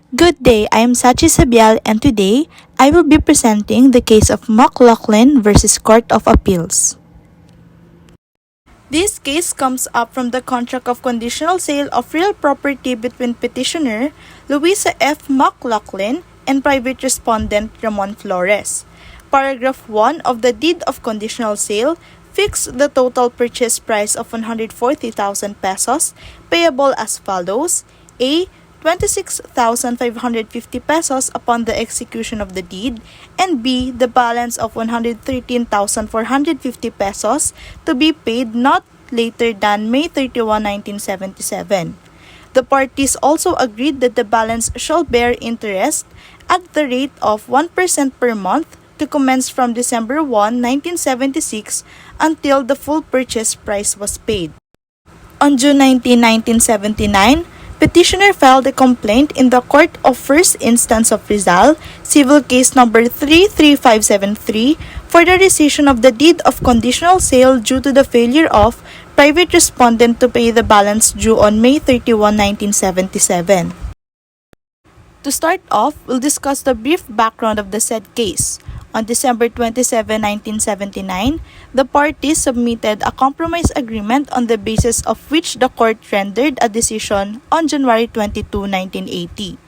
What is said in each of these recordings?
Good day, I am Sachi Sabial and today I will be presenting the case of McLaughlin versus Court of Appeals. This case comes up from the contract of conditional sale of real property between petitioner Louisa F. McLaughlin and private respondent Ramon Flores. Paragraph 1 of the deed of conditional sale fixed the total purchase price of 140,000 pesos payable as follows: A. 26,550 pesos upon the execution of the deed, and B. the balance of 113,450 pesos to be paid not later than May 31, 1977. The parties also agreed that the balance shall bear interest at the rate of 1% per month to commence from December 1, 1976 until the full purchase price was paid. On June 19, 1979, petitioner filed a complaint in the Court of First Instance of Rizal, civil case number 33573, for the rescission of the deed of conditional sale due to the failure of private respondent to pay the balance due on May 31, 1977. To start off, we'll discuss the brief background of the said case. On December 27, 1979, the parties submitted a compromise agreement on the basis of which the court rendered a decision on January 22, 1980.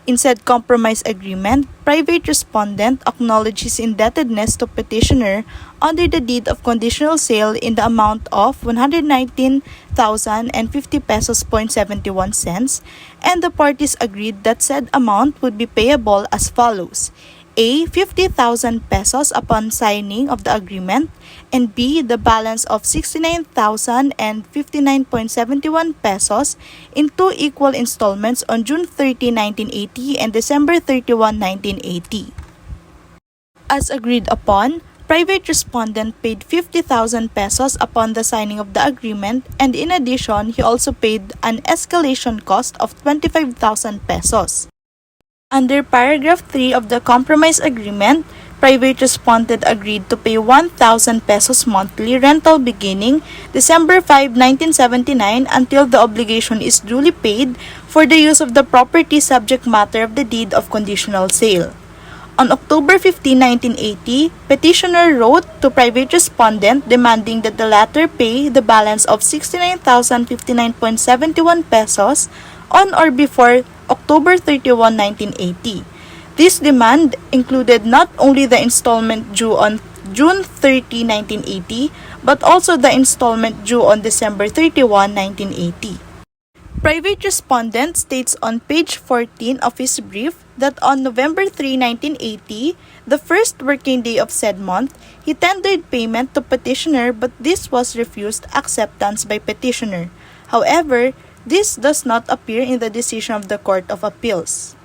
In said compromise agreement, private respondent acknowledged his indebtedness to petitioner under the deed of conditional sale in the amount of 119,050 pesos .71 cents, and the parties agreed that said amount would be payable as follows: A. 50,000 pesos upon signing of the agreement, and B. the balance of 69,059.71 pesos in two equal installments on June 30, 1980 and December 31, 1980. As agreed upon, private respondent paid 50,000 pesos upon the signing of the agreement, and in addition, he also paid an escalation cost of 25,000 pesos. Under paragraph 3 of the compromise agreement, private respondent agreed to pay 1,000 pesos monthly rental beginning December 5, 1979 until the obligation is duly paid for the use of the property subject matter of the deed of conditional sale. On October 15, 1980, petitioner wrote to private respondent demanding that the latter pay the balance of 69,059.71 pesos on or before October 31, 1980. This demand included not only the installment due on June 30, 1980, but also the installment due on December 31, 1980. Private respondent states on page 14 of his brief that on November 3, 1980, the first working day of said month, he tendered payment to petitioner, but this was refused acceptance by petitioner. However, this does not appear in the decision of the Court of Appeals.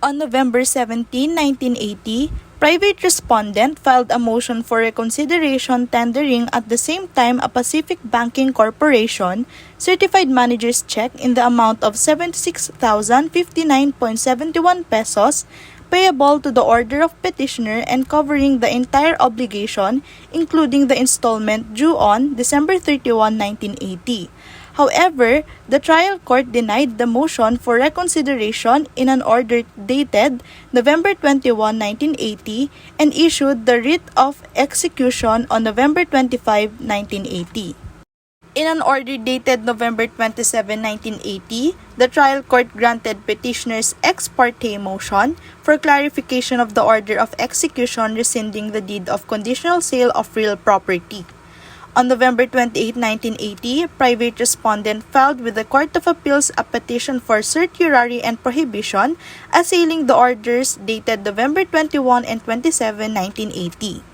On November 17, 1980, private respondent filed a motion for reconsideration tendering at the same time a Pacific Banking Corporation certified manager's check in the amount of 76,059.71 pesos payable to the order of petitioner and covering the entire obligation, including the installment due on December 31, 1980. However, the trial court denied the motion for reconsideration in an order dated November 21, 1980 and issued the writ of execution on November 25, 1980. In an order dated November 27, 1980, the trial court granted petitioner's ex parte motion for clarification of the order of execution rescinding the deed of conditional sale of real property. On November 28, 1980, private respondent filed with the Court of Appeals a petition for certiorari and prohibition assailing the orders dated November 21 and 27, 1980.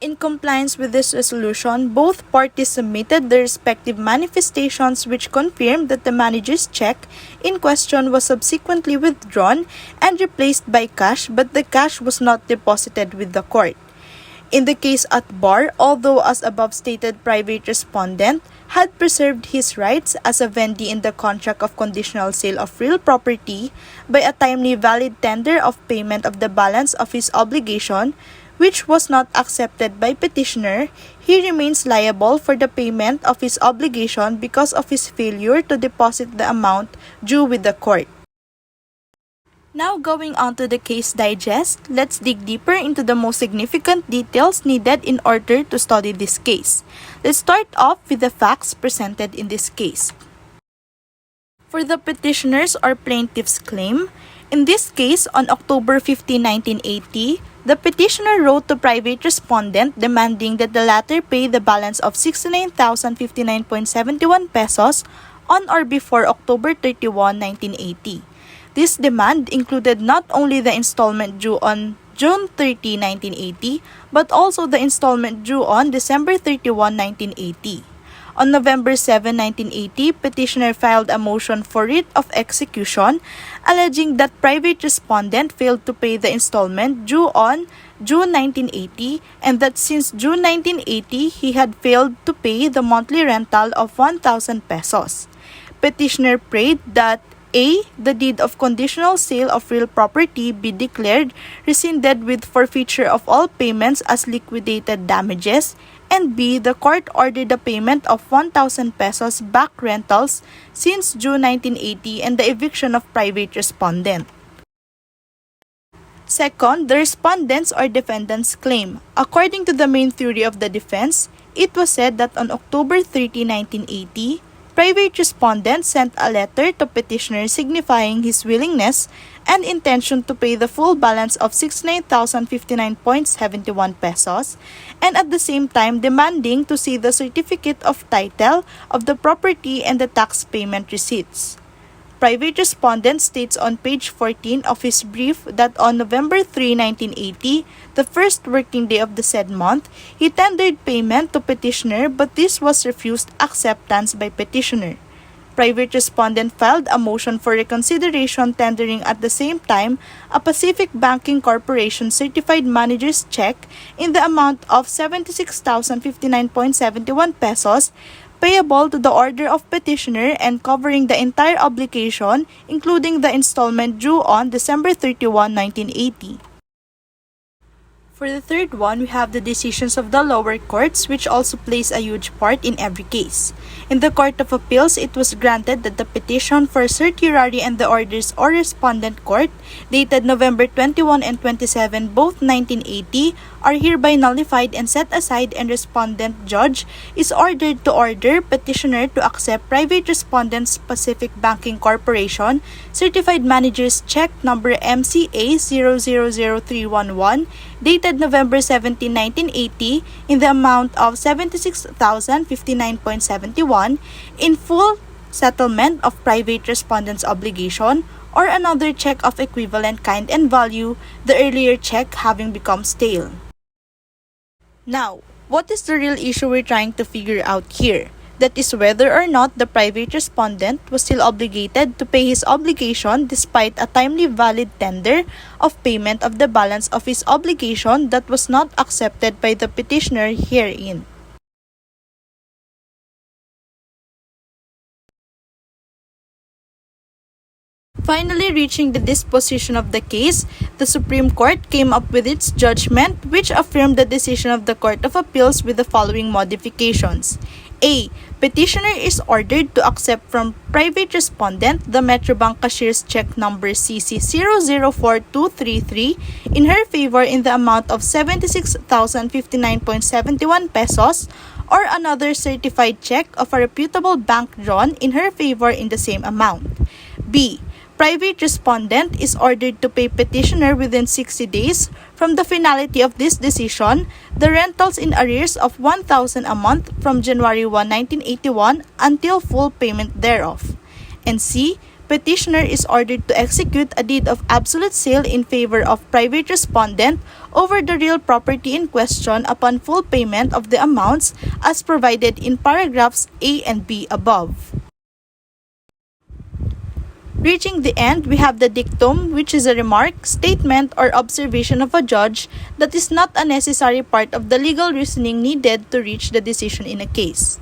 In compliance with this resolution, both parties submitted their respective manifestations which confirmed that the manager's check in question was subsequently withdrawn and replaced by cash, but the cash was not deposited with the court. In the case at bar, although as above stated private respondent had preserved his rights as a vendee in the contract of conditional sale of real property by a timely valid tender of payment of the balance of his obligation, which was not accepted by petitioner, he remains liable for the payment of his obligation because of his failure to deposit the amount due with the court. Now going on to the case digest, let's dig deeper into the most significant details needed in order to study this case. Let's start off with the facts presented in this case. For the petitioner's or plaintiff's claim, in this case, on October 15, 1980, the petitioner wrote to private respondent demanding that the latter pay the balance of 69,059.71 pesos on or before October 31, 1980. This demand included not only the installment due on June 30, 1980, but also the installment due on December 31, 1980. On November 7, 1980, petitioner filed a motion for writ of execution alleging that private respondent failed to pay the installment due on June 1980 and that since June 1980, he had failed to pay the monthly rental of 1,000 pesos. Petitioner prayed that A. The deed of conditional sale of real property be declared rescinded with forfeiture of all payments as liquidated damages, and B. The court ordered the payment of 1,000 pesos back rentals since June 1980 and the eviction of private respondent. Second, the respondent's or defendant's claim. According to the main theory of the defense, it was said that on October 30, 1980, private respondent sent a letter to petitioner signifying his willingness and intention to pay the full balance of 69,059.71 pesos and at the same time demanding to see the certificate of title of the property and the tax payment receipts. Private respondent states on page 14 of his brief that on November 3, 1980, the first working day of the said month, he tendered payment to petitioner but this was refused acceptance by petitioner. Private respondent filed a motion for reconsideration tendering at the same time a Pacific Banking Corporation certified manager's check in the amount of 76,059.71 pesos payable to the order of petitioner and covering the entire obligation, including the installment due on December 31, 1980. For the third one, we have the decisions of the lower courts, which also plays a huge part in every case. In the Court of Appeals, it was granted that the petition for certiorari and the orders or respondent court, dated November 21 and 27, both 1980, are hereby nullified and set aside, and respondent judge is ordered to order petitioner to accept private respondent's Pacific Banking Corporation certified manager's check number MCA 000311, dated November 17, 1980, in the amount of 76,059.71 in full settlement of private respondent's obligation, or another check of equivalent kind and value, the earlier check having become stale. Now, what is the real issue we're trying to figure out here? That is whether or not the private respondent was still obligated to pay his obligation despite a timely valid tender of payment of the balance of his obligation that was not accepted by the petitioner herein. Finally, reaching the disposition of the case, the Supreme Court came up with its judgment which affirmed the decision of the Court of Appeals with the following modifications. A. Petitioner is ordered to accept from private respondent the Metrobank cashier's check number CC 004233 in her favor in the amount of 76,059.71 pesos, or another certified check of a reputable bank drawn in her favor in the same amount. B. Private respondent is ordered to pay petitioner within 60 days from the finality of this decision the rentals in arrears of 1,000 a month from January 1, 1981 until full payment thereof. And C. Petitioner is ordered to execute a deed of absolute sale in favor of private respondent over the real property in question upon full payment of the amounts as provided in paragraphs A and B above. Reaching the end, we have the dictum, which is a remark, statement, or observation of a judge that is not a necessary part of the legal reasoning needed to reach the decision in a case.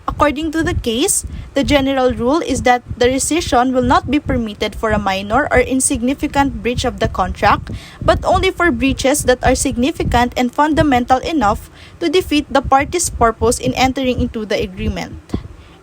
A According to the case, the general rule is that the rescission will not be permitted for a minor or insignificant breach of the contract, but only for breaches that are significant and fundamental enough to defeat the party's purpose in entering into the agreement.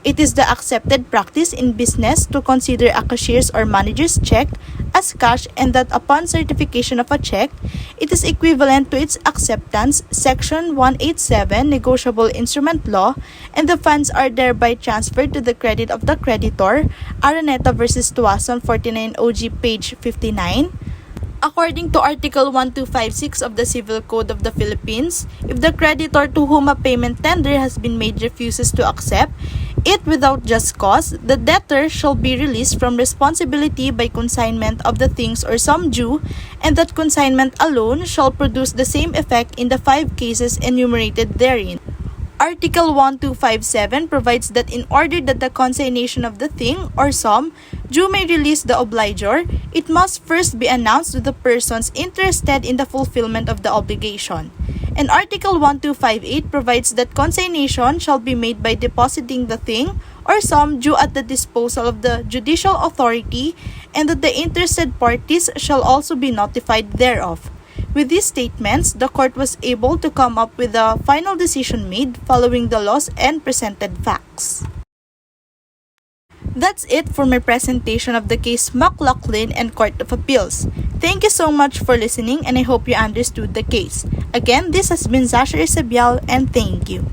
It is the accepted practice in business to consider a cashier's or manager's check as cash, and that upon certification of a check, it is equivalent to its acceptance, Section 187 Negotiable Instrument Law, and the funds are thereby transferred to the credit of the creditor, Araneta v. Tuason 49 OG page 59. According to Article 1256 of the Civil Code of the Philippines, if the creditor to whom a payment tender has been made refuses to accept it without just cause, the debtor shall be released from responsibility by consignment of the things or sum due, and that consignment alone shall produce the same effect in the 5 cases enumerated therein. Article 1257 provides that in order that the consignation of the thing or sum due may release the obligor, it must first be announced to the persons interested in the fulfillment of the obligation. And Article 1258 provides that consignation shall be made by depositing the thing or sum due at the disposal of the judicial authority, and that the interested parties shall also be notified thereof. With these statements, the court was able to come up with a final decision made following the laws and presented facts. That's it for my presentation of the case McLaughlin and Court of Appeals. Thank you so much for listening, and I hope you understood the case. Again, this has been Zasha Isabial, and thank you.